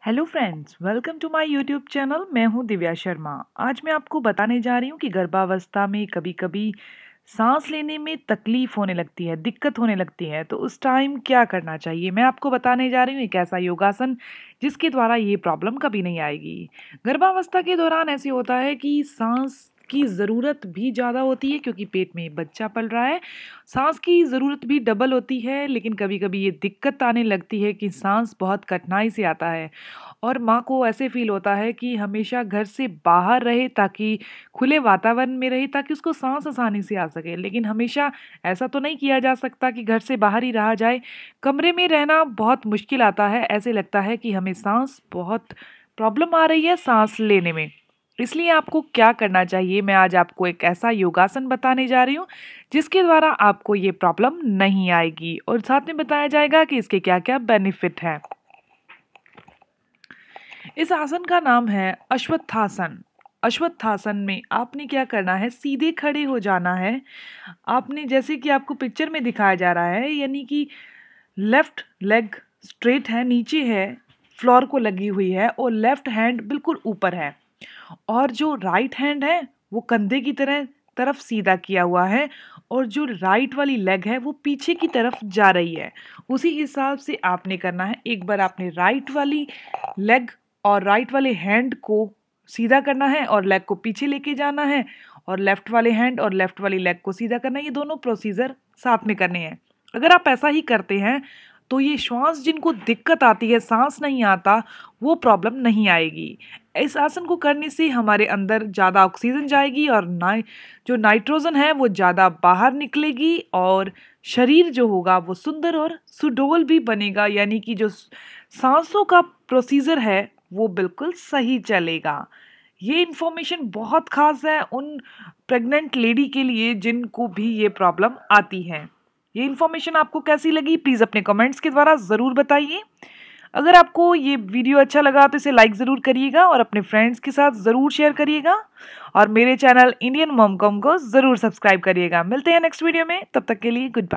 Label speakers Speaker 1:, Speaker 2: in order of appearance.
Speaker 1: Hello friends, welcome to my YouTube channel. मैं हूं दिव्या शर्मा। आज मैं आपको बताने जा रही हूं कि गर्भावस्था में कभी-कभी सांस लेने में तकलीफ होने लगती है, दिक्कत होने लगती है, तो उस टाइम क्या करना चाहिए। मैं आपको बताने जा रही हूँ एक ऐसा योगासन जिसके द्वारा ये प्रॉब्लम कभी नहीं आएगी। गर्भावस्था के दौरान ऐसे होता है कि सांस की ज़रूरत भी ज़्यादा होती है क्योंकि पेट में बच्चा पल रहा है। सांस की ज़रूरत भी डबल होती है, लेकिन कभी-कभी ये दिक्कत आने लगती है कि सांस बहुत कठिनाई से आता है। और माँ को ऐसे फ़ील होता है कि हमेशा घर से बाहर रहे ताकि खुले वातावरण में रहे ताकि उसको साँस आसानी से आ सके। लेकिन हमेशा ऐसा तो नहीं किया जा सकता कि घर से बाहर ही रहा जाए। कमरे में रहना बहुत मुश्किल आता है, ऐसे लगता है कि हमें साँस बहुत प्रॉब्लम आ रही है साँस लेने में। इसलिए आपको क्या करना चाहिए, मैं आज आपको एक ऐसा योगासन बताने जा रही हूँ जिसके द्वारा आपको ये प्रॉब्लम नहीं आएगी और साथ में बताया जाएगा कि इसके क्या-क्या बेनिफिट हैं। इस आसन का नाम है अश्वत्थासन। अश्वत्थासन में आपने क्या करना है, सीधे खड़े हो जाना है। आपने जैसे कि आपको पिक्चर में दिखाया जा रहा है, यानी कि लेफ्ट लेग स्ट्रेट है, नीचे है, फ्लोर को लगी हुई है और लेफ्ट हैंड बिल्कुल ऊपर है और जो राइट हैंड है वो कंधे की तरफ सीधा किया हुआ है और जो राइट वाली लेग है वो पीछे की तरफ जा रही है। उसी हिसाब से आपने करना है। एक बार आपने राइट वाली लेग और राइट वाले हैंड को सीधा करना है और लेग को पीछे लेके जाना है और लेफ्ट वाले हैंड और लेफ्ट वाली लेग को सीधा करना है। ये दोनों प्रोसीजर साथ में करने हैं। अगर आप ऐसा ही करते हैं तो ये श्वास जिनको दिक्कत आती है, सांस नहीं आता, वो प्रॉब्लम नहीं आएगी। इस आसन को करने से हमारे अंदर ज़्यादा ऑक्सीजन जाएगी और जो नाइट्रोजन है वो ज़्यादा बाहर निकलेगी और शरीर जो होगा वो सुंदर और सुडौल भी बनेगा, यानी कि जो सांसों का प्रोसीजर है वो बिल्कुल सही चलेगा। ये इन्फॉर्मेशन बहुत खास है उन प्रेग्नेंट लेडी के लिए जिनको भी ये प्रॉब्लम आती है। ये इन्फॉर्मेशन आपको कैसी लगी प्लीज़ अपने कमेंट्स के द्वारा ज़रूर बताइए। अगर आपको ये वीडियो अच्छा लगा तो इसे लाइक ज़रूर करिएगा और अपने फ्रेंड्स के साथ ज़रूर शेयर करिएगा और मेरे चैनल इंडियन मॉम कॉम को ज़रूर सब्सक्राइब करिएगा। मिलते हैं नेक्स्ट वीडियो में, तब तक के लिए गुड बाय।